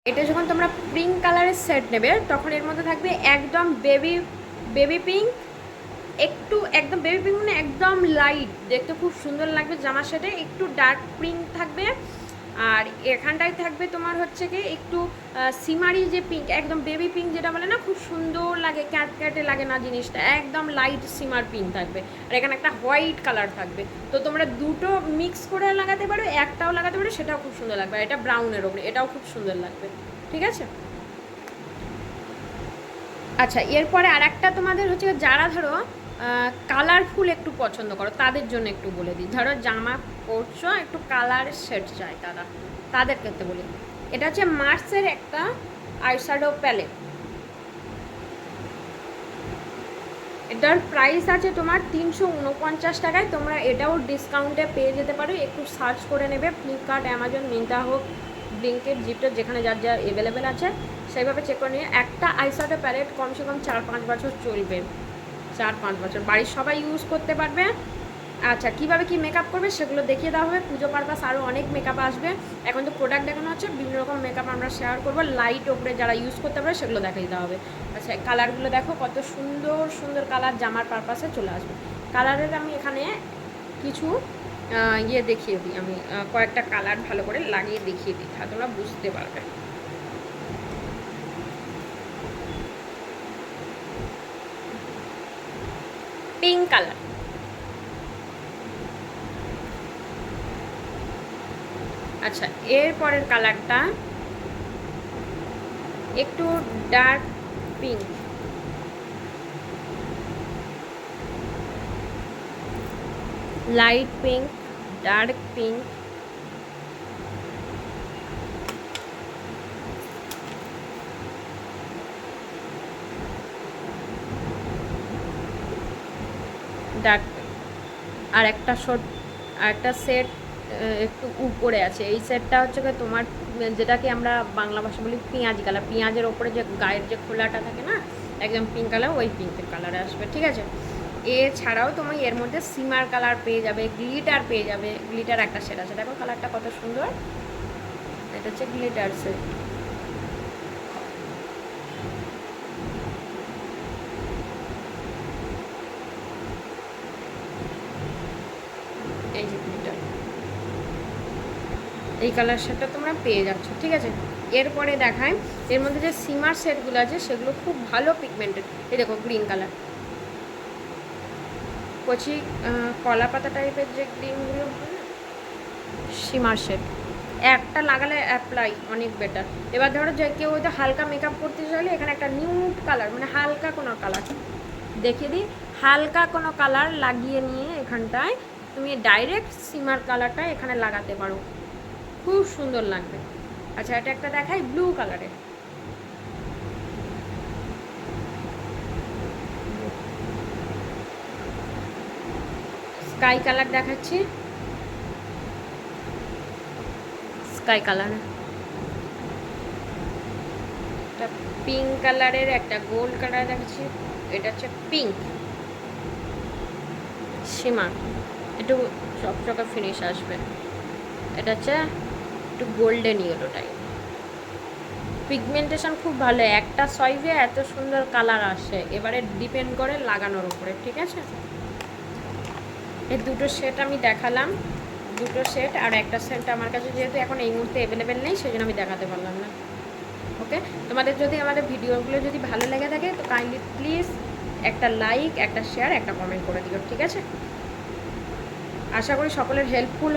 এটা যখন তোমরা পিঙ্ক কালারের সেট নেবে তখন এর মধ্যে থাকবে একদম বেবি পিঙ্ক, একটু একদম বেবি পিঙ্ক মানে একদম লাইট, দেখতে খুব সুন্দর লাগবে জামার সাথে। একটু ডার্ক পিঙ্ক থাকবে, আর এখানটায় থাকবে তোমার হচ্ছে কি একটু সিমারি যে পিঙ্ক, একদম বেবি পিঙ্ক যেটা বলে না, খুব সুন্দর লাগে, ক্যাটে লাগে না জিনিসটা, একদম লাইট সিমার পিঙ্ক থাকবে। আর এখানে একটা হোয়াইট কালার থাকবে। তো তোমরা দুটো মিক্স করে লাগাতে পারো, একটাও লাগাতে পারো, সেটাও খুব সুন্দর লাগবে। আর এটা ব্রাউনের ওপরে, এটাও খুব সুন্দর লাগবে। ঠিক আছে। আচ্ছা, এরপরে আর একটা তোমাদের হচ্ছে যারা ধরো কালারফুল একটু পছন্দ করো তাদের জন্য একটু বলে দিই। ধরো জামা পরছো, একটু কালার সেট চাই তাদের ক্ষেত্রে বলি। এটা হচ্ছে মার্সের একটা আইশ্যাডো প্যালেট। এটার প্রাইস আছে তোমার 349 টাকায়। তোমরা এটাও ডিসকাউন্টে পেয়ে যেতে পারো, একটু সার্চ করে নেবে ফ্লিপকার্ট, অ্যামাজন, মিন্ত্রা হোক, ব্লিঙ্কিট, জিপটো, যেখানে যার যা অ্যাভেলেবেল আছে সেইভাবে চেক করে নিয়ে। একটা আইশ্যাডো প্যালেট কমসে কম 4-5 বছর চলবে, 4-5 বছর বাড়ির সবাই ইউজ করতে পারবে। আচ্ছা, কীভাবে কী মেকআপ করবে সেগুলো দেখিয়ে দেওয়া হবে। পুজো পারপাস আরও অনেক মেকআপ আসবে, এখন তো প্রোডাক্ট দেখানো হচ্ছে, বিভিন্ন রকম মেকআপ আমরা শেয়ার করবো। লাইট ওপরে যারা ইউজ করতে পারে সেগুলো দেখিয়ে দেওয়া হবে। আচ্ছা, কালারগুলো দেখো কত সুন্দর সুন্দর কালার জামার পারপাসে চলে আসবে। কালারের আমি এখানে কিছু দেখিয়ে দিই, আমি কয়েকটা কালার ভালো করে লাগিয়ে দেখিয়ে দিই, তাহলে তোমরা বুঝতে পারবে। পিঙ্ক কালার, আচ্ছা এরপরের কালারটা একটু dark pink, light pink, dark pink, dark, আর একটা সেট একটু উপরে আছে। এই সেটটা হচ্ছে তোমার যেটাকে আমরা বাংলা ভাষা বলি পেঁয়াজ কালার, পেঁয়াজের ওপরে যে গায়ের যে খোলাটা থাকে না, একদম পিঙ্ক কালার, ওই পিঙ্কের কালারে আসবে। ঠিক আছে। এছাড়াও তুমি এর মধ্যে সিমার কালার পেয়ে যাবে, গ্লিটার পেয়ে যাবে। গ্লিটার একটা সেট আছে, দেখো কালারটা কত সুন্দর, এটা হচ্ছে গ্লিটার সেট। এই যে গ্লিটার, এই কালার সেটটা তোমরা পেয়ে যাচ্ছ। ঠিক আছে। এরপরে দেখায় এর মধ্যে যে সিমার সেটগুলো আছে সেগুলো খুব ভালো পিগমেন্টেড। এই দেখো গ্রিন কালার, কচি কলা পাতা টাইপের যে গ্রিনগুলো, সিমার সেট একটা লাগালে অ্যাপ্লাই অনেক বেটার। এবার ধরো যে কেউ হয়তো হালকা মেকআপ করতে চাইলে এখানে একটা নিউড কালার, মানে হালকা কোনো কালার দেখিয়ে দিই, হালকা কোনো কালার লাগিয়ে নিয়ে এখানটায় তুমি ডাইরেক্ট সিমার কালারটা এখানে লাগাতে পারো, খুব সুন্দর লাগবে। আচ্ছা, এটা একটা দেখাই ব্লু কালারের, স্কাই কালার দেখাচ্ছি, স্কাই কালার, একটা পিঙ্ক কালারের, একটা গোল্ড কালার দেখাচ্ছি। এটা হচ্ছে পিঙ্ক সীমা, একটু চকচকে ফিনিশ আসবে। এটা হচ্ছে একটু গোল্ডেন ইয়েলো টাইপ, পিগমেন্টেশন খুব ভালো, একটা সয়েজে এত সুন্দর কালার আসে। এবারে ডিপেন্ড করে লাগানোর উপরে। ঠিক আছে। এই দুটো সেট আমি দেখালাম, দুটো সেট, আর একটা সেট আমার কাছে যেহেতু এখন এই মুহূর্তে অ্যাভেলেবেল নেই সেই জন্য আমি দেখাতে পারলাম না। ওকে, তোমাদের যদি আমাদের ভিডিওগুলো যদি ভালো লেগে থাকে তো কাইন্ডলি প্লিজ একটা লাইক, একটা শেয়ার, একটা কমেন্ট করে দিও। ঠিক আছে। আশা করি সকলের হেল্পফুল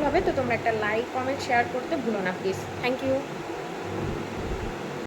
হবে, তো তোমরা একটা লাইক, কমেন্ট, শেয়ার করতে ভুলো না প্লিজ। Thank you.